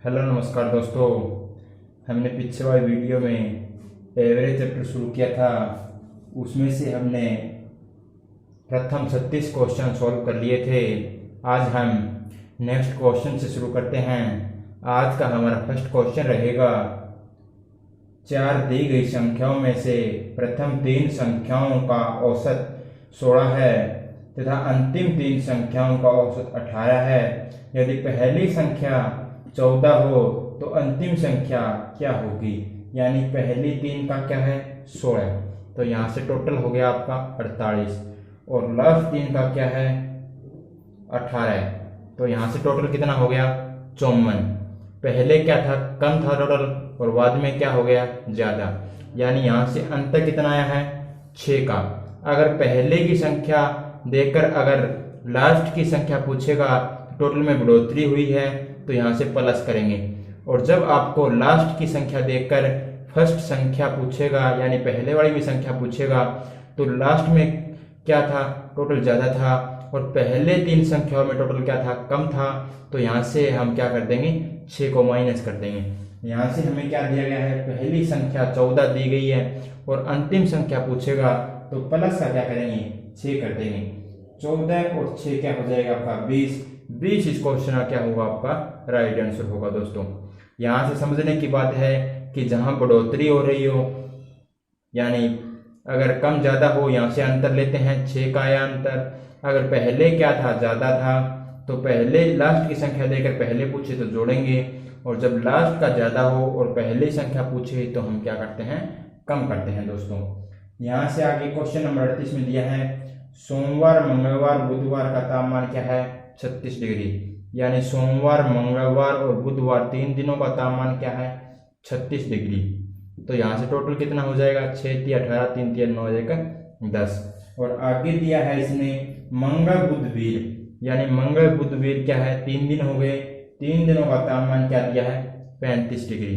Hello नमस्कार दोस्तों। हमने पिछले वाली वीडियो में एवरेज चैप्टर शुरू किया था। उसमें से हमने प्रथम 36 क्वेश्चन सॉल्व कर लिए थे। आज हम नेक्स्ट क्वेश्चन से शुरू करते हैं। आज का हमारा फर्स्ट क्वेश्चन रहेगा, चार दी गई संख्याओं में से प्रथम तीन संख्याओं का औसत 16 है तथा अंतिम तीन संख्याओं का औसत 18 है। यदि पहली संख्या 14 हो तो अंतिम संख्या क्या होगी। यानी पहली तीन का क्या है 16, तो यहाँ से टोटल हो गया आपका 48 और लास्ट तीन का क्या है 18, तो यहाँ से टोटल कितना हो गया 54। पहले क्या था कम था टोटल और बाद में क्या हो गया ज़्यादा, यानी यहाँ से अंतर कितना आया है 6 का। अगर पहले की संख्या देकर अगर लास्ट की संख्या पूछेगा टोटल में बढ़ोतरी हुई है तो यहाँ से प्लस करेंगे, और जब आपको लास्ट की संख्या देखकर फर्स्ट संख्या पूछेगा यानी पहले वाली भी संख्या पूछेगा तो लास्ट में क्या था टोटल ज़्यादा था और पहले तीन संख्याओं में टोटल क्या था कम था, तो यहाँ से हम क्या कर देंगे 6 को माइनस कर देंगे। यहाँ से हमें क्या दिया गया है, पहली संख्या 14 दी गई है और अंतिम संख्या पूछेगा तो प्लस का क्या करेंगे 6 कर देंगे। 14 और 6 क्या हो जाएगा आपका 20 इस क्वेश्चन का क्या होगा आपका राइट आंसर होगा। दोस्तों यहाँ से समझने की बात है कि जहाँ बढ़ोतरी हो रही हो यानी अगर कम ज़्यादा हो यहाँ से अंतर लेते हैं 6 का आया अंतर। अगर पहले क्या था ज़्यादा था तो पहले लास्ट की संख्या देकर पहले पूछे तो जोड़ेंगे, और जब लास्ट का ज़्यादा हो और पहले संख्या पूछे तो हम क्या करते हैं कम करते हैं। दोस्तों यहाँ से आगे क्वेश्चन नंबर 38 में दिया है, सोमवार मंगलवार बुधवार का तापमान क्या है 36 डिग्री। यानी सोमवार मंगलवार और बुधवार 3 दिनों का तापमान क्या है 36 डिग्री। तो यहाँ से टोटल कितना हो जाएगा 6 3 18 3 3 9 1 10। और आगे दिया है इसने मंगल बुधवीर, यानी मंगल बुधवीर क्या है 3 दिन हो गए, 3 दिनों का तापमान क्या दिया है 35 डिग्री।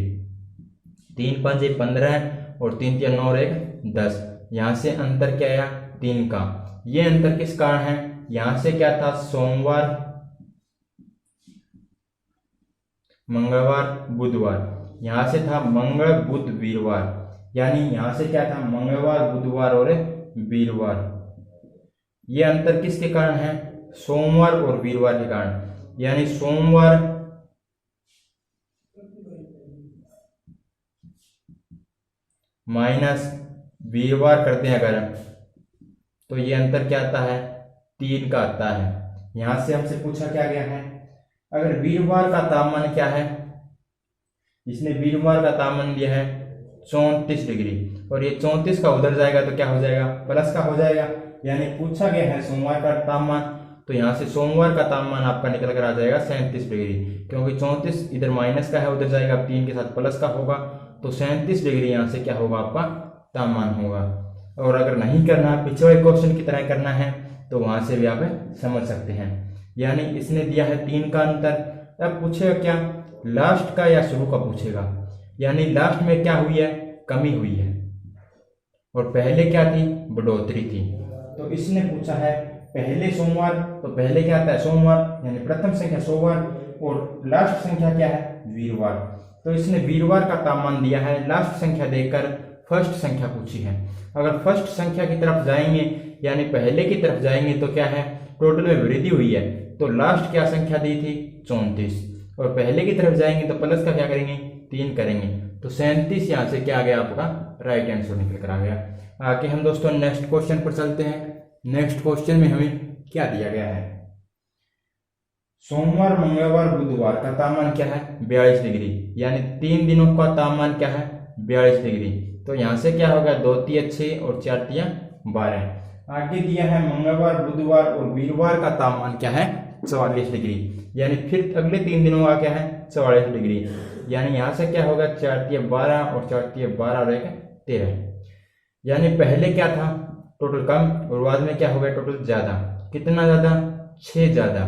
3 5 1 15 और 3 3 9 1 10। यहाँ से अंतर क्या आया 3 का। ये अंतर किस कारण है, यहाँ से क्या था सोमवार मंगलवार बुधवार, यहाँ से था मंगल बुध वीरवार, यानी यहाँ से क्या था मंगलवार बुधवार और वीरवार। ये अंतर किसके कारण है सोमवार और वीरवार के कारण। यानी सोमवार माइनस वीरवार करते हैं अगर तो ये अंतर क्या आता है 3 का आता है। यहां से हमसे पूछा क्या गया है, अगर वीरवार का तापमान क्या है, इसने वीरवार का तापमान दिया है 34 डिग्री और ये 34 का उधर जाएगा तो क्या हो जाएगा प्लस का हो जाएगा। यानी पूछा गया है सोमवार का तापमान, तो यहाँ से सोमवार का तापमान आपका निकल कर आ जाएगा 37 डिग्री, क्योंकि 34 इधर माइनस का है उधर जाएगा 3 के साथ प्लस का होगा, तो 37 डिग्री यहाँ से क्या होगा आपका तापमान होगा। और अगर नहीं करना पिछले वाले क्वेश्चन की तरह करना है तो वहां से भी आप समझ सकते हैं। यानी इसने दिया है 3 का अंतर, अब पूछेगा क्या लास्ट का या शुरू का पूछेगा। यानी लास्ट में क्या हुई है कमी हुई है और पहले क्या थी बढ़ोतरी थी, तो इसने पूछा है पहले सोमवार, तो पहले क्या आता है सोमवार यानी प्रथम संख्या सोमवार और लास्ट संख्या क्या है वीरवार, तो इसने वीरवार का तापमान दिया है, लास्ट संख्या देकर फर्स्ट संख्या पूछी है। अगर फर्स्ट संख्या की तरफ जाएंगे यानी पहले की तरफ जाएंगे तो क्या है टोटल में वृद्धि हुई है, तो लास्ट क्या संख्या दी थी 34 और पहले की तरफ जाएंगे तो प्लस का क्या करेंगे 3 करेंगे, तो 37 यहाँ से क्या आ गया आपका राइट आंसर निकल कर आ गया। आगे हम दोस्तों नेक्स्ट क्वेश्चन पर चलते हैं। नेक्स्ट क्वेश्चन में हमें क्या दिया गया है, सोमवार मंगलवार बुधवार का तापमान क्या है 42 डिग्री, यानी 3 दिनों का तापमान क्या है 42 डिग्री। तो यहाँ से क्या होगा 2 3 6 और 4 3 12। आगे दिया है मंगलवार बुधवार और वीरवार का तापमान क्या है 44 डिग्री, यानी फिर अगले 3 दिनों का क्या है 44 डिग्री। यानी यहाँ से क्या होगा 4 3 12 और 4 3 12 और 1 13। यानी पहले क्या था टोटल कम और बाद में क्या हो गया टोटल ज्यादा, कितना ज्यादा 6 ज्यादा।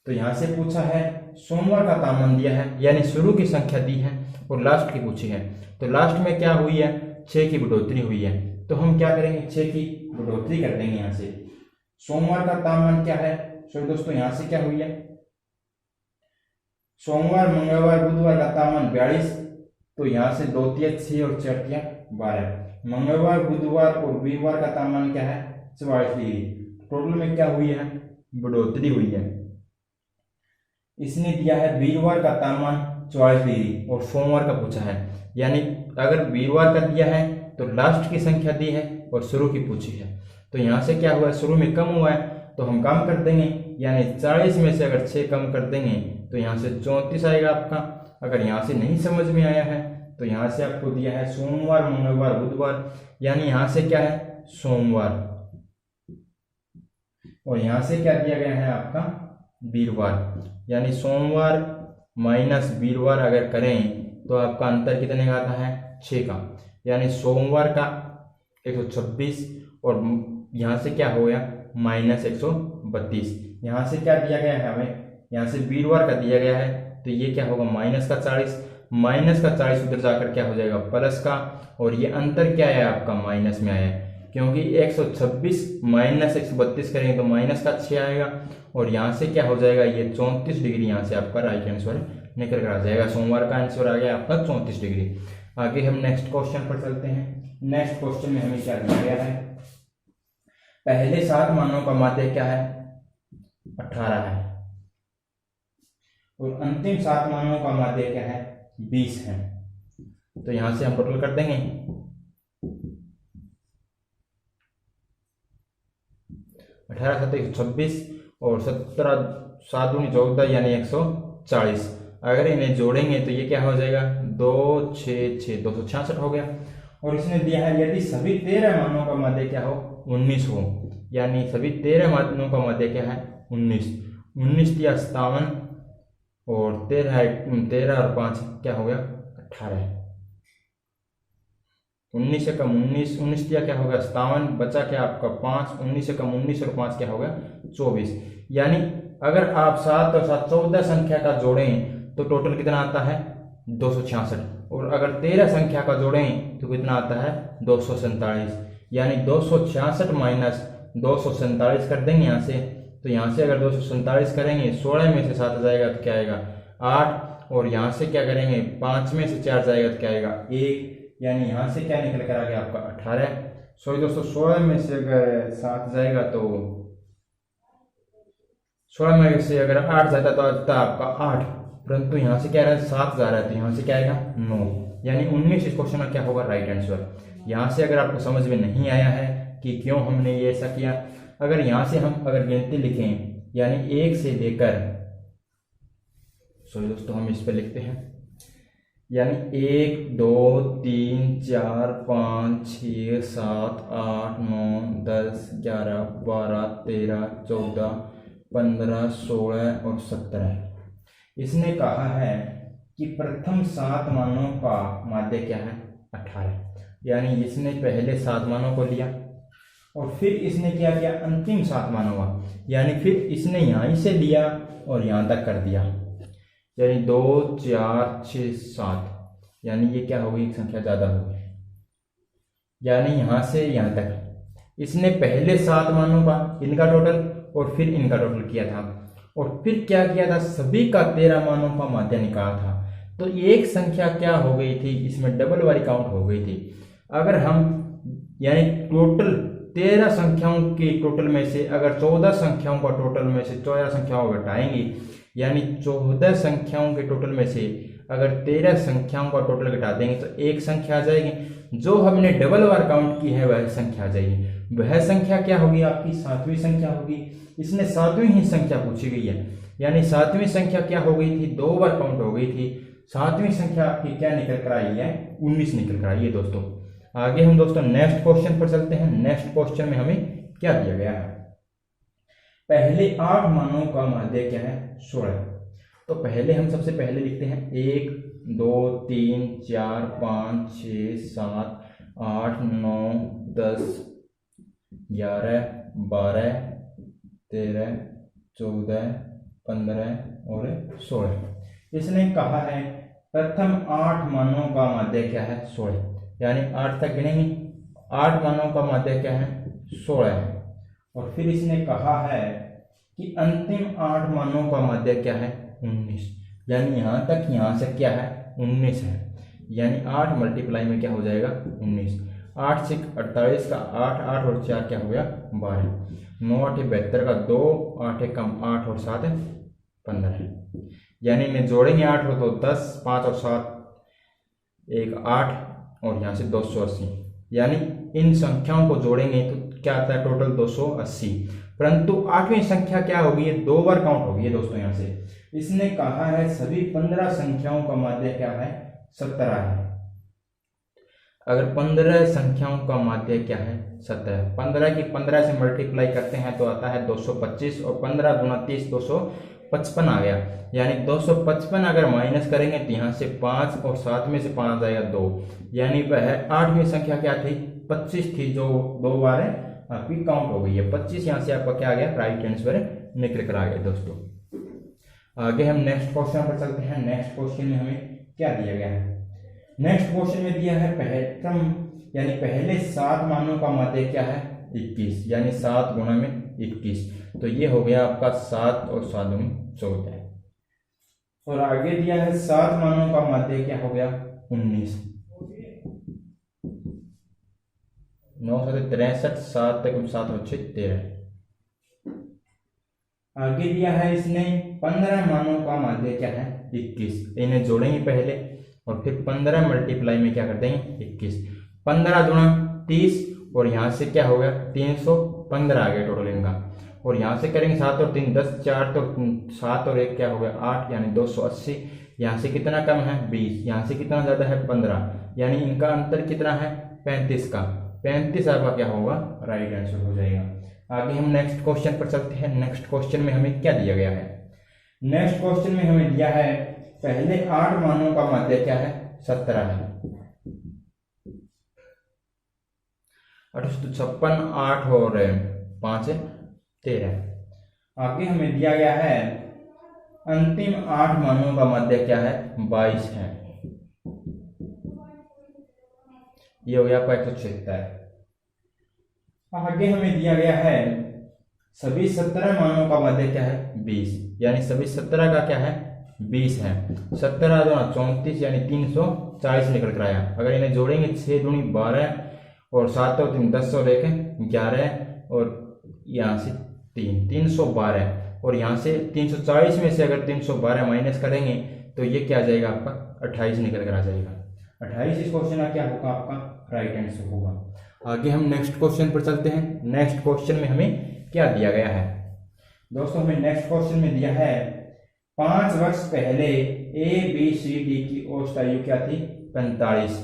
तो यहाँ से पूछा है सोमवार का तापमान दिया है यानी शुरू की संख्या दी है और लास्ट की पूछी है, तो लास्ट में क्या हुई है 6 की बढ़ोतरी हुई है, तो हम क्या करेंगे 6 की बढ़ोतरी कर देंगे। यहाँ से सोमवार का तापमान क्या है, सो दोस्तों यहाँ से क्या हुई है सोमवार मंगलवार बुधवार का तापमान 42, तो यहाँ से 2 तिया 6 और 4 तिया 12। मंगलवार बुधवार और वीरवार का तापमान क्या है 44 डिग्री। टोटल में क्या हुई है बढ़ोतरी हुई है। इसने दिया है वीरवार का तापमान 44 डिग्री और सोमवार का पूछा है, यानी अगर वीरवार का दिया है तो लास्ट की संख्या दी है और शुरू की पूछी है। तो यहाँ से क्या हुआ शुरू में कम हुआ है तो हम कम कर देंगे, यानी 40 में से अगर 6 कम कर देंगे तो यहाँ से 34 आएगा आपका। अगर यहाँ से नहीं समझ में आया है तो यहाँ से आपको दिया है सोमवार मंगलवार बुधवार, यानी यहाँ से क्या है सोमवार, और यहाँ से क्या दिया गया है आपका वीरवार, यानी सोमवार माइनस वीरवार अगर करें तो आपका अंतर कितने का आता है 6 का, यानी सोमवार का 126 और यहाँ से क्या हो गया माइनस 132। यहाँ से क्या दिया गया है हमें, यहाँ से वीरवार का दिया गया है तो ये क्या होगा माइनस का 40, माइनस का 40 उधर जाकर क्या हो जाएगा प्लस का, और ये अंतर क्या है आपका माइनस में आया है, क्योंकि 126 माइनस 132 करेंगे तो माइनस का 6 आएगा, और यहाँ से क्या हो जाएगा ये 34 डिग्री, यहाँ से आपका राइट आंसर निकल कर आ जाएगा। सोमवार का आंसर आ गया आपका 34 डिग्री। आगे हम नेक्स्ट क्वेश्चन पर चलते हैं। नेक्स्ट क्वेश्चन में हमें क्या दिया गया है, पहले 7 मानों का माध्य क्या है 18 है, और अंतिम 7 मानों का माध्य क्या है 20 है। तो यहां से हम टोटल कर देंगे 18 7 126 और 17 7 दूनी 14 यानी 140। अगर इन्हें जोड़ेंगे तो ये क्या हो जाएगा 2 6 6 266 हो गया। और इसने दिया है यदि सभी 13 मानों का माध्य क्या हो 19 हो, यानी सभी 13 मानों का माध्य क्या है 19। 19 या 57 और 13 और 5 क्या हो गया 18। 19 से कम 19, 19 दिया क्या होगा 57, बचा क्या आपका 5, 19 से कम 19 और 5 क्या होगा 24। यानी अगर आप 7 और 7 14 संख्या का जोड़ें तो टोटल कितना आता है 266, और अगर 13 संख्या का जोड़ें तो कितना आता है 247। यानी 266 माइनस 247 कर देंगे यहाँ से, तो यहाँ से अगर 247 करेंगे 16 में से 7 जाएगा तो क्या आएगा 8, और यहाँ से क्या करेंगे 5 में से 4 जाएगा तो क्या आएगा 1, यानी यहाँ से क्या निकल कर आ गया आपका 18। सॉरी दोस्तों 16 में से अगर 7 जाएगा तो 16 में से अगर 8 जाता तो आता आपका 8, परंतु यहाँ से क्या रहा है 7 जा रहा है तो यहाँ से क्या आएगा 9, यानी 19 इस क्वेश्चन का क्या होगा राइट आंसर। यहाँ से अगर आपको समझ में नहीं आया है कि क्यों हमने ये ऐसा किया, अगर यहाँ से हम अगर गिनती लिखें यानी 1 से लेकर, सॉरी दोस्तों हम इस पर लिखते हैं, यानी 1 2 3 4 5 6 7 8 9 10 11 12 13 14 15 16 और 17। इसने कहा है कि प्रथम 7 मानों का माध्य क्या है 18, यानी इसने पहले 7 मानों को लिया और फिर इसने क्या किया अंतिम 7 मानों का, यानी फिर इसने यहीं से लिया और यहाँ तक कर दिया, यानी 2 4 6 7, यानी ये क्या होगी एक संख्या ज्यादा होगी, यानी यहाँ से यहाँ तक इसने पहले 7 मानों का इनका टोटल और फिर इनका टोटल किया था, और फिर क्या किया था सभी का 13 मानों का माध्य निकाला था। तो एक संख्या क्या हो गई थी इसमें डबल वाली काउंट हो गई थी। अगर हम यानी टोटल 13 संख्याओं के टोटल में से अगर 14 संख्याओं का टोटल में से 14 संख्याओं को घटाएंगे, यानी 14 संख्याओं के टोटल में से अगर 13 संख्याओं का टोटल घटा देंगे तो एक संख्या आ जाएगी, जो हमने डबल बार काउंट की है वह संख्या आ जाएगी। वह संख्या क्या होगी आपकी 7वीं संख्या होगी। इसने 7वीं ही संख्या पूछी गई है, यानी 7वीं संख्या क्या हो गई थी 2 बार काउंट हो गई थी। 7वीं संख्या आपकी क्या निकल कर आई है 19 निकल कर आई है दोस्तों। आगे हम दोस्तों नेक्स्ट क्वेश्चन पर चलते हैं। नेक्स्ट क्वेश्चन में हमें क्या दिया गया है, पहले 8 मानों का माध्य क्या है 16। तो पहले हम सबसे पहले लिखते हैं 1 2 3 4 5 6 7 8 9 10 11 12 13 14 15 और 16। इसने कहा है प्रथम 8 मानों का माध्य क्या है 16, यानी 8 तक गिनेंगे 8 मानों का माध्य क्या है 16 है। और फिर इसने कहा है कि अंतिम 8 मानों का माध्य क्या है 19, यानी यहाँ तक, यहाँ से क्या है 19 है, यानी 8 मल्टीप्लाई में क्या हो जाएगा 19। 8 से 48 का 8, 8 और 4 क्या हो गया 12, 9 8 72 का 2, 8 एक कम 8 और 7 15, यानी इन्हें जोड़ेंगे 8 हो तो 10, 5 और 7 एक 8 और यहाँ से 280, यानी इन संख्याओं को जोड़ेंगे तो क्या आता है टोटल 280। परंतु 8वीं संख्या क्या होगी, ये 2 बार काउंट होगी है दोस्तों। यहाँ से इसने कहा है सभी 15 संख्याओं का माध्य क्या है 17 है। अगर 15 संख्याओं का माध्य क्या है 17, 15 की 15 से मल्टीप्लाई करते हैं तो आता है 225 और 15 दूना 30 255 आ गया, यानी 255 अगर माइनस करेंगे तो यहाँ से 5 और 7 में से 5 आएगा 2, यानी वह 8वीं संख्या क्या थी 25 थी, जो 2 बार आपकी काउंट हो गई है 25। यहाँ से आपका क्या आ गया राइट आंसर निकल कर आ गया दोस्तों। आगे हम नेक्स्ट क्वेश्चन पर चलते हैं। नेक्स्ट क्वेश्चन में हमें क्या दिया गया है, नेक्स्ट क्वेश्चन में दिया है यानी पहले 7 मानों का माध्य क्या है 21, यानी 7 गुणा में 21, तो ये हो गया आपका 7 और 7 दूनी 14। और आगे दिया है 7 मानों का माध्य क्या हो गया 19, 9 7 63, 7 तक 7 और 6 13। आगे दिया है इसने 15 मानों का माध्य क्या है 21, इन्हें जोड़ेंगे पहले और फिर 15 मल्टीप्लाई में क्या कर देंगे 21, 15 दूना 30 और यहाँ से क्या हो गया 315 आ गया टोटल इनका, और यहाँ से करेंगे 7 और 3 10, 4 तो 7 और 1 क्या हो गया 8, यानी 280। यहाँ से कितना कम है 20, यहाँ से कितना ज़्यादा है 15, यानी इनका अंतर कितना है 35 का, 35 आपका क्या होगा राइट आंसर हो जाएगा। आगे हम नेक्स्ट क्वेश्चन पर चलते हैं। नेक्स्ट क्वेश्चन में हमें क्या दिया गया है, नेक्स्ट क्वेश्चन में हमें दिया है पहले 8 मानों का माध्य क्या है 17 है, 856, 8 और 5 13। आगे हमें दिया गया है अंतिम 8 मानों का माध्य क्या है 22 है, ये हो गया आपका 176। आगे हमें दिया गया है सभी 17 मानों का माध्य क्या है 20, यानी सभी 17 का क्या है 20 है, 17 दूना 34 यानी 340 निकल कर आया। अगर इन्हें जोड़ेंगे 6 दूनी 12 और 7 और 3 10 और 1 11 और यहाँ से 312 और यहाँ से 340 में से अगर 312 माइनस करेंगे तो ये क्या आ जाएगा आपका 28 निकल कर आ जाएगा। 28 इस क्वेश्चन का क्या होगा आपका राइट आंसर होगा। आगे हम नेक्स्ट क्वेश्चन पर चलते हैं। नेक्स्ट क्वेश्चन में हमें क्या दिया गया है दोस्तों, हमें नेक्स्ट क्वेश्चन में दिया है 5 वर्ष पहले ABCD की औसत आयु क्या थी 45।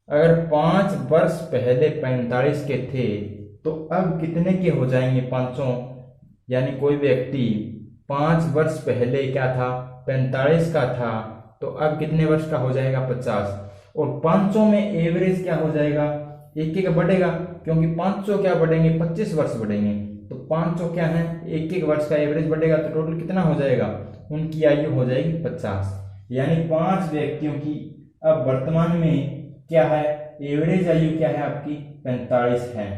अगर 5 वर्ष पहले 45 के थे तो अब कितने के हो जाएंगे पांचों, यानी कोई व्यक्ति 5 वर्ष पहले क्या था 45 का था तो अब कितने वर्ष का हो जाएगा 50, और 500 में एवरेज क्या हो जाएगा एक एक बढ़ेगा, क्योंकि 500 क्या बढ़ेंगे 25 वर्ष बढ़ेंगे, तो 500 क्या है एक एक वर्ष का एवरेज बढ़ेगा, तो टोटल कितना हो जाएगा उनकी आयु हो जाएगी 50, यानी 5 व्यक्तियों की अब वर्तमान में क्या है एवरेज आयु क्या है आपकी 45 है,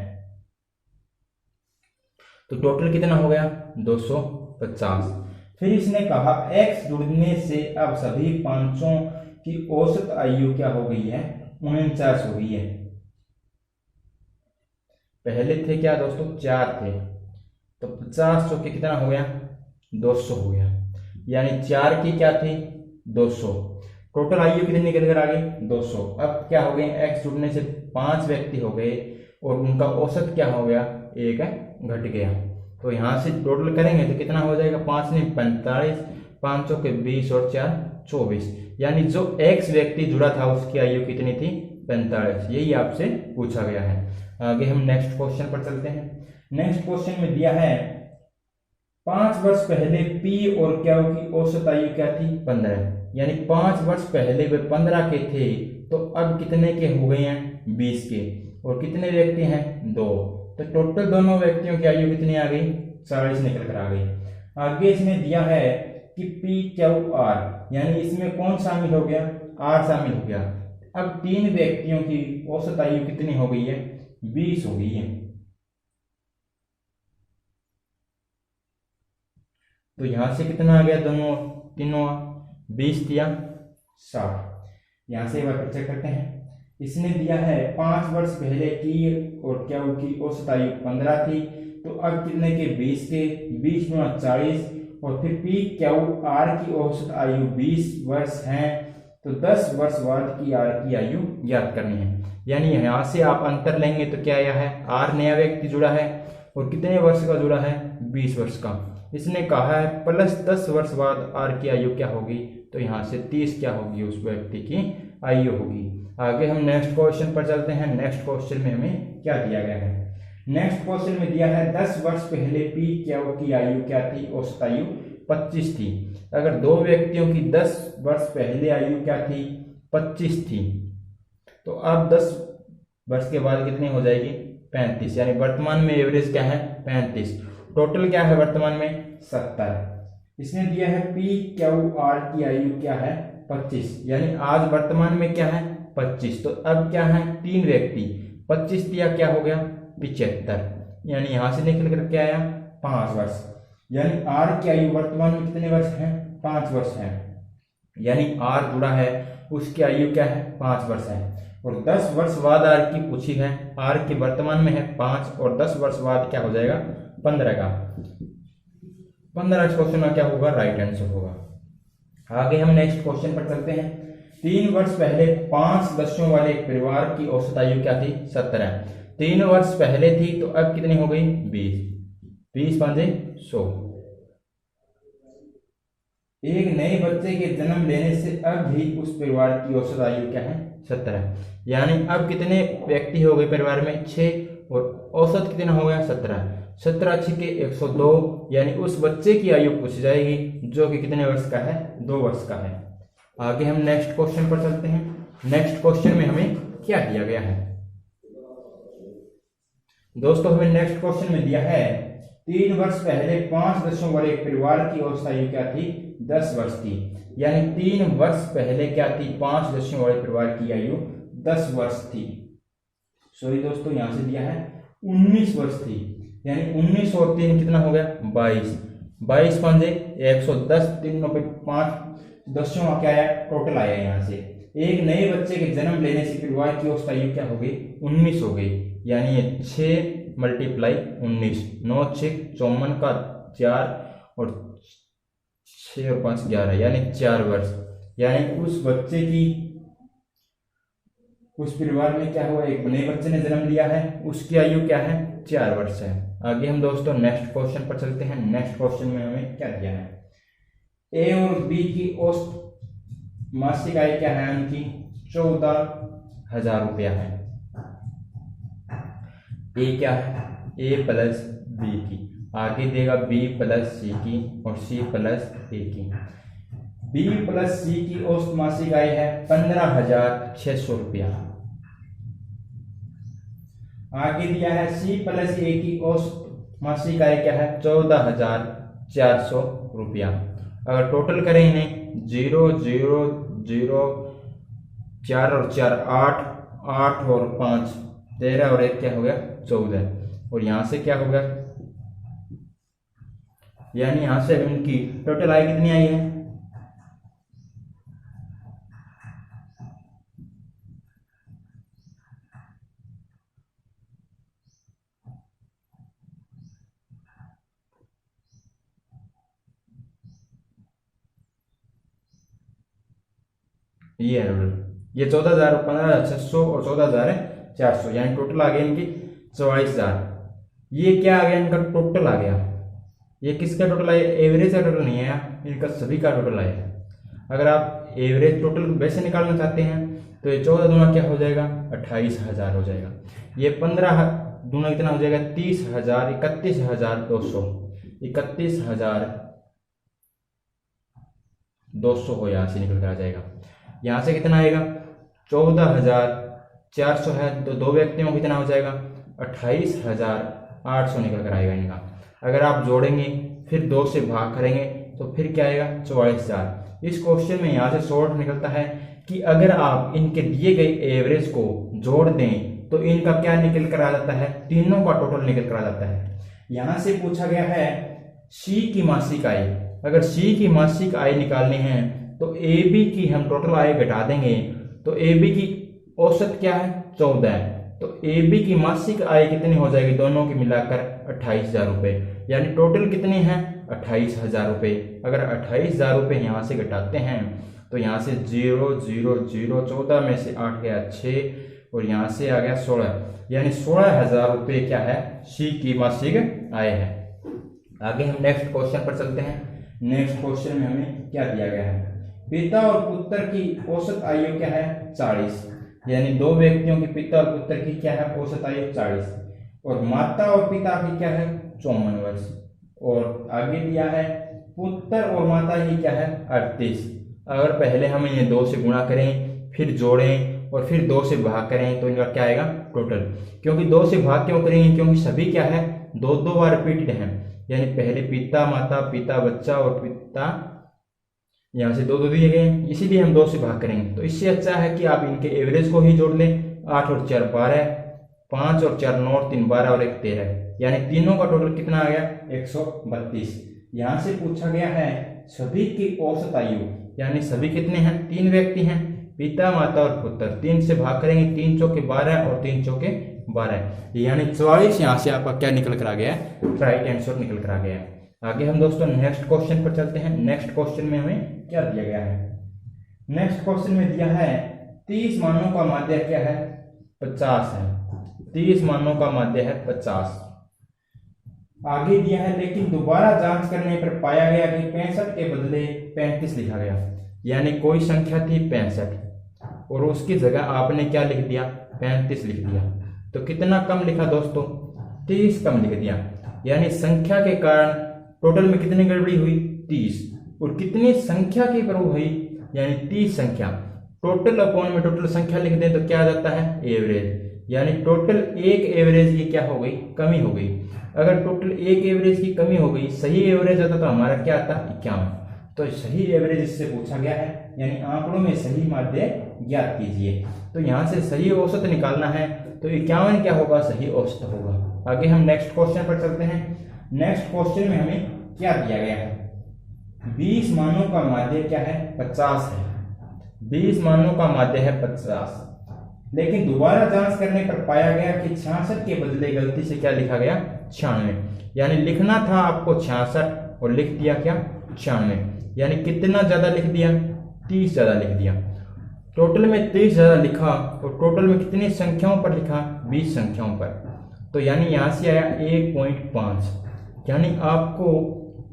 तो टोटल कितना हो गया 250। फिर इसने कहा x जुड़ने से अब सभी 500 की औसत आयु क्या हो गई है 49 हो गई है। पहले थे क्या दोस्तों 4 थे, तो 50 के कितना हो गया 200 हो गया, यानी 4 की क्या थी 200, टोटल आयु कितनी निकल कर आ गई 200। अब क्या हो गए x जुड़ने से 5 व्यक्ति हो गए और उनका औसत क्या हो गया 1 घट गया, तो यहाँ से टोटल करेंगे तो कितना हो जाएगा 5 ने 45, 500 के 20 और 4 24, यानी जो x व्यक्ति जुड़ा था उसकी आयु कितनी थी 45, यही आपसे पूछा गया है। आगे हम नेक्स्ट क्वेश्चन पर चलते हैं। नेक्स्ट क्वेश्चन में दिया है 5 वर्ष पहले P और Q की औसत आयु क्या थी 15, यानी 5 वर्ष पहले वे 15 के थे तो अब कितने के हो गए हैं 20 के, और कितने व्यक्ति हैं 2, तो टोटल दोनों व्यक्तियों की आयु कितनी आ गई 40 निकल कर आ गई। आगे इसने दिया है कि PQR, यानी इसमें कौन शामिल हो गया R शामिल हो गया। अब 3 व्यक्तियों की औसत आयु कितनी हो गई है 20 हो गई है, तो यहां से कितना आ गया दोनों तीनों 20 दिया 60। यहाँ से एक बार चेक करते हैं। इसने दिया है 5 वर्ष पहले की और क्या की औसत आयु 15 थी, तो अब कितने के 20 के 20 गुणा 40 और फिर पी क्यू आर की औसत आयु 20 वर्ष है, तो 10 वर्ष बाद की आर की आयु ज्ञात करनी है। यानी यहाँ से आप अंतर लेंगे तो क्या आया है, आर नया व्यक्ति जुड़ा है और कितने वर्ष का जुड़ा है, 20 वर्ष का। इसने कहा है प्लस 10 वर्ष बाद आर की आयु क्या होगी, तो यहाँ से 30 क्या होगी, उस व्यक्ति की आयु होगी। आगे हम नेक्स्ट क्वेश्चन पर चलते हैं। नेक्स्ट क्वेश्चन में हमें क्या दिया गया है। नेक्स्ट क्वेश्चन में दिया है 10 वर्ष पहले पी क्यू की आयु क्या थी, औसत आयु 25 थी। अगर दो व्यक्तियों की 10 वर्ष पहले आयु क्या थी, 25 थी, तो अब 10 वर्ष के बाद कितनी हो जाएगी, 35। यानी वर्तमान में एवरेज क्या है, 35। टोटल क्या है वर्तमान में, 70। इसने दिया है पी क्यू आर की आयु क्या है, 25। यानी आज वर्तमान में क्या है, 25। तो अब क्या है, 3 व्यक्ति, 25 दिया क्या हो गया, 75। यानी यहां से निकल कर क्या आया, 5 वर्ष। यानी आर की आयु वर्तमान में कितने वर्ष है, 5 वर्ष है। यानी आर जुड़ा है, उसकी आयु क्या है, 5 वर्ष है। और 10 वर्ष बाद आर की पूछी है, आर की वर्तमान में है 5 और 10 वर्ष बाद क्या हो जाएगा, 15 का। 15 क्वेश्चन में क्या होगा, राइट आंसर होगा। आगे हम नेक्स्ट क्वेश्चन पर चलते हैं। 3 वर्ष पहले 5 सदस्यों वाले एक परिवार की औसत आयु क्या थी, 17। 3 वर्ष पहले थी तो अब कितनी हो गई, 20। 20 5 100। एक नए बच्चे के जन्म लेने से अब भी उस परिवार की औसत आयु क्या है, 17। यानी अब कितने व्यक्ति हो गए परिवार में, 6 और औसत कितना हो गया, 17। 17 छिके 102। यानी उस बच्चे की आयु पूछी जाएगी जो कि कितने वर्ष का है, 2 वर्ष का है। आगे हम नेक्स्ट क्वेश्चन पर चलते हैं। नेक्स्ट क्वेश्चन में हमें क्या दिया गया है दोस्तों, हमें नेक्स्ट क्वेश्चन में दिया है 3 वर्ष पहले 5 सदस्यों वाले एक परिवार की औसत आयु क्या थी, 10 वर्ष थी। यानी 3 वर्ष पहले क्या थी, 5 सदस्यों वाले परिवार की आयु 10 वर्ष थी। सॉरी दोस्तों, यहां से दिया है 19 वर्ष थी। यानी 19 और 3 कितना हो गया, 22। 22 5 110। 3 पे 5 सदस्यों का क्या आया, टोटल आया। यहाँ से एक नए बच्चे के जन्म लेने से परिवार की औसत आयु क्या हो गई, 19 हो गई। यानी ये 6 मल्टीप्लाई 19, 9 6 54 का 4 और 6 और 5 11, यानी 4 वर्ष। यानी उस बच्चे की, उस परिवार में क्या हुआ, एक नए बच्चे ने जन्म लिया है, उसकी आयु क्या है, 4 वर्ष है। आगे हम दोस्तों नेक्स्ट क्वेश्चन पर चलते हैं। नेक्स्ट क्वेश्चन में हमें क्या दिया है, ए और बी की औसत मासिक आय क्या है, उनकी 14,000 रुपया है। ए क्या है, ए प्लस बी की, आगे देगा बी प्लस सी की और सी प्लस ए की। बी प्लस सी की औसत मासिक आय है 15,600 रुपया। आगे दिया है सी प्लस ए की औसत मासिक आय क्या है, 14,400 रुपया। अगर टोटल करें इन्हें 0 0 0 4 और 4 8 8 और 5 13 और 1 क्या हो गया, 14। और यहां से क्या हो गया, यानी यहां से उनकी टोटल आय कितनी आई है, ये है ये 14,000 15,600 और 14,400, यानी टोटल आ गया इनकी 44,000। ये क्या आ गया, इनका टोटल आ गया। ये किसका टोटल आया, एवरेज का टोटल नहीं आया, इनका सभी का टोटल आया। अगर आप एवरेज टोटल वैसे निकालना चाहते हैं तो ये 14 दूना क्या हो जाएगा, 28,000 हो जाएगा। ये 15 दूना कितना हो जाएगा, 30,000 31,200 31,200 हो, यहाँ से निकल कर आ जाएगा। यहाँ से कितना आएगा, 14,400 है तो दो व्यक्तियों को कितना हो जाएगा, 28,800 निकल कर आएगा इनका। अगर आप जोड़ेंगे फिर 2 से भाग करेंगे तो फिर क्या आएगा, 44,000। इस क्वेश्चन में यहाँ से शॉर्ट निकलता है कि अगर आप इनके दिए गए एवरेज को जोड़ दें तो इनका क्या निकल कर आ जाता है, तीनों का टोटल निकल कर आ जाता है। यहाँ से पूछा गया है सी की मासिक आय। अगर सी की मासिक आय निकालनी है तो ए बी की हम टोटल आय घटा देंगे तो ए बी की औसत क्या है 14 है। तो ए बी की मासिक आय कितनी हो जाएगी दोनों की मिलाकर 28,000 रुपये, यानी टोटल कितनी है 28,000 रुपये। अगर 28,000 रुपये यहाँ से घटाते हैं तो यहाँ से 0 0 0 14 में से 8 गया 6 और यहाँ से आ गया 16, यानी 16,000 रुपये क्या है सी की मासिक आय है। आगे हम नेक्स्ट क्वेश्चन पर चलते हैं। नेक्स्ट क्वेश्चन में हमें क्या दिया गया है, पिता और पुत्र की औसत आयु क्या है 40, यानी दो व्यक्तियों की पिता और पुत्र की क्या है औसत आयु 40 और माता और पिता की क्या है 54 वर्ष। और आगे दिया है पुत्र और माता की क्या है 38। अगर पहले हम इन्हें 2 से गुणा करें फिर जोड़ें और फिर 2 से भाग करें तो इनका क्या आएगा टोटल। क्योंकि 2 से भाग क्यों करेंगे, क्योंकि सभी क्या है 2 बार रिपीटेड हैं, यानी पहले पिता माता पिता बच्चा और पिता यहाँ से 2 दिए गए हैं, इसीलिए हम 2 से भाग करेंगे। तो इससे अच्छा है कि आप इनके एवरेज को ही जोड़ लें। 8 और 4 12, 5 और 4 9 और 3 12 और 1 13, यानी तीनों का टोटल कितना आ गया 132। यहाँ से पूछा गया है सभी की औसत आयु, यानी सभी कितने हैं 3 व्यक्ति हैं पिता माता और पुत्र। 3 से भाग करेंगे 3 चौके 12 और 3 चौके 12, यानी 44। यहाँ से आपका क्या निकल कर आ गया है राइट आंसर निकल कर आ गया है। आगे हम दोस्तों नेक्स्ट क्वेश्चन पर चलते हैं। नेक्स्ट क्वेश्चन में हमें क्या दिया गया है, नेक्स्ट क्वेश्चन में दिया है 30 मानों का माध्य क्या है 50 है। 30 मानों का माध्य है 50। आगे दिया है लेकिन दोबारा जांच करने पर पाया गया कि 65 के बदले 35 लिखा गया, यानी कोई संख्या थी 65 और उसकी जगह आपने क्या लिख दिया 35 लिख दिया। तो कितना कम लिखा दोस्तों 30 कम लिख दिया, यानी संख्या के कारण टोटल में कितनी गड़बड़ी हुई 30। और कितनी संख्या की प्रभु हुई, यानी 30 संख्या। टोटल अपॉन में टोटल संख्या लिख दें तो क्या आ जाता है एवरेज, यानी टोटल एक एवरेज की क्या हो गई कमी हो गई। अगर टोटल एक एवरेज की कमी हो गई, सही एवरेज आता तो हमारा क्या आता 51। तो सही एवरेज इससे पूछा गया है, यानी आंकड़ों में सही माध्य ज्ञात कीजिए। तो यहाँ से सही औसत निकालना है तो 51 क्या होगा सही औसत होगा। आगे हम नेक्स्ट क्वेश्चन पर चलते हैं। नेक्स्ट क्वेश्चन में हमें क्या दिया गया है, 20 मानों का माध्य क्या है 50 है। 20 मानों का माध्य है 50, लेकिन दोबारा जांच करने पर पाया गया कि 66 के बदले गलती से क्या लिखा गया 96, यानी लिखना था आपको 66 और लिख दिया क्या 96, यानी कितना ज्यादा लिख दिया 30 ज्यादा लिख दिया। टोटल में 30 ज्यादा लिखा और टोटल में कितनी संख्याओं पर लिखा 20 संख्याओं पर। तो यानी यहां से आया 1.5, यानी आपको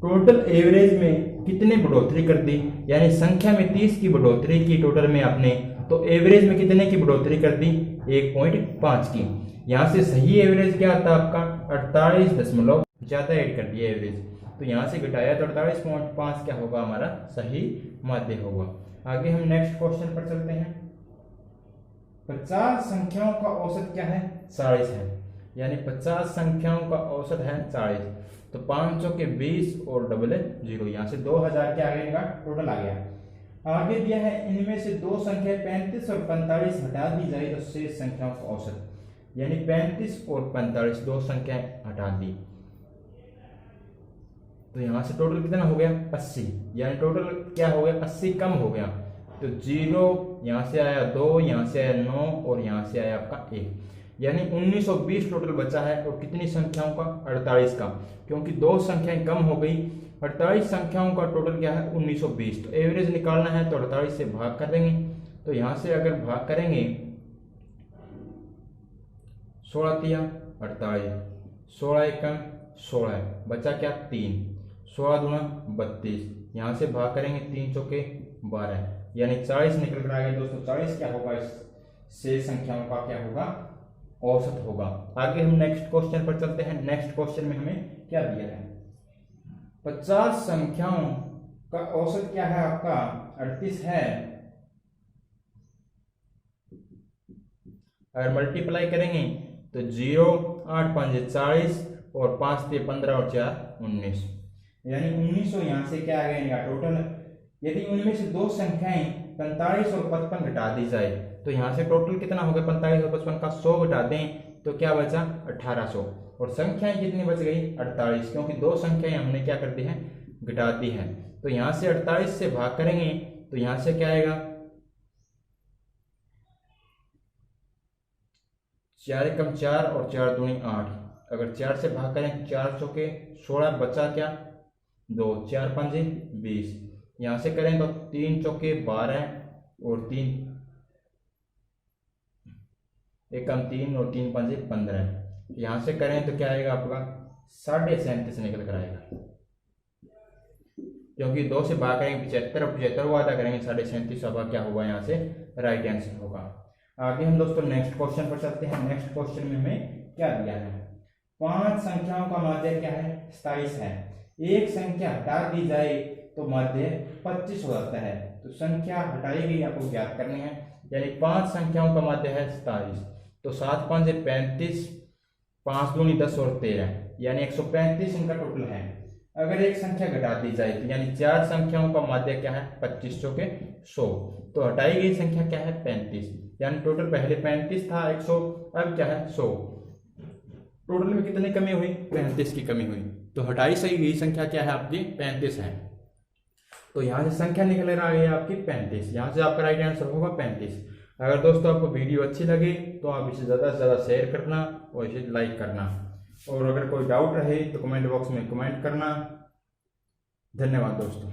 टोटल एवरेज में कितने बढ़ोतरी कर दी, यानी संख्या में 30 की बढ़ोतरी की टोटल में आपने, तो एवरेज में कितने की बढ़ोतरी कर दी 1.5 की। यहाँ से सही एवरेज क्या आता आपका 48 ज्यादा ऐड कर दिया एवरेज, तो यहाँ से घटाया तो 48.5 क्या होगा हमारा सही माध्य होगा। आगे हम नेक्स्ट क्वेश्चन पर चलते हैं। 50 संख्याओं का औसत क्या है 40 है, यानी 50 संख्याओं का औसत है 40। तो 500 के 20 और डबल 0, यहाँ से 2000 क्या आ गया टोटल आ गया। आगे दिया है इनमें से दो संख्या 35 और 45 हटा दी जाए तो शेष संख्याओं का औसत, यानी 35 और 45 दो संख्याएं हटा दी तो यहां से टोटल कितना हो गया 80, यानी टोटल क्या हो गया 80 कम हो गया। तो 0 यहां से आया 2, यहां से आया 9 और यहां से आया आपका 1, यानी 1920 टोटल बचा है। और कितनी संख्याओं का 48 का, क्योंकि दो संख्याएं कम हो गई। 48 संख्याओं का टोटल क्या है 1920। तो एवरेज निकालना है तो 48 से भाग कर देंगे। तो यहां से अगर भाग करेंगे 16 तिया 48, 16 एकम 16, बचा क्या 3, 16 दूना 32, यहाँ से भाग करेंगे 3 चौके 12, यानी 40 निकल कर आ गया दोस्तों। 40 क्या होगा इस शेष संख्याओं का क्या होगा औसत होगा। आगे हम नेक्स्ट क्वेश्चन पर चलते हैं। नेक्स्ट क्वेश्चन में हमें क्या दिया है 50 संख्याओं का औसत क्या है आपका 38 है। अगर मल्टीप्लाई करेंगे तो 0 8 5 40 और 5 से 15 और 4 19, यानी 1900 यहाँ से क्या आ गया टोटल। यदि उनमें से दो संख्याएं 45 और 55 घटा दी जाए तो यहाँ से टोटल कितना होगा 45 और 55 का 100 घटा दें तो क्या बचा 1800। और संख्याएं कितनी बच गई 48, क्योंकि दो संख्याएं हमने क्या कर दी है घटा दी है। तो यहाँ से 48 से भाग करेंगे तो यहाँ से क्या आएगा, 4 एकम 4 और 4 दूनी 8। अगर 4 से भाग करें, 4 चौके 16, बचा क्या 2, 4 पंजे 20। यहाँ से करें तो 3 चौके 12 और 3 एकम 3 और 3 पंजे 15। यहाँ से करें तो क्या आएगा आपका 37.5 निकल कर आएगा, क्योंकि 2 से भाग करेंगे 75 और 75 को आधा करेंगे 37.5, अब क्या होगा यहाँ से राइट आंसर होगा। आगे हम दोस्तों नेक्स्ट क्वेश्चन पर चलते हैं। नेक्स्ट क्वेश्चन में हमें क्या दिया है, 5 संख्याओं का माध्य क्या है 27 है। एक संख्या हटा दी जाए तो माध्य 25 हो जाता है। तो संख्या हटाई गई आपको ज्ञात करनी है, यानी 5 संख्याओं का माध्य है 27। तो 7 5 35, 5 दूनी 10 और 13, यानी 135 इनका टोटल है। अगर एक संख्या घटा दी जाए तो यानी 4 संख्याओं का माध्य क्या है 25 चौके 100। तो हटाई गई संख्या क्या है 35, यानी टोटल पहले 35 था 100, अब क्या है 100। टोटल में कितनी कमी हुई 35 की कमी हुई। तो हटाई सही गई संख्या क्या है आपकी 35 है। तो यहाँ से संख्या निकल कर आ गई आपकी 35, यहाँ से आपका राइट आंसर होगा 35। अगर दोस्तों आपको वीडियो अच्छी लगे तो आप इसे ज़्यादा से ज़्यादा शेयर करना और इसे लाइक करना, और अगर कोई डाउट रहे तो कमेंट बॉक्स में कमेंट करना। धन्यवाद दोस्तों।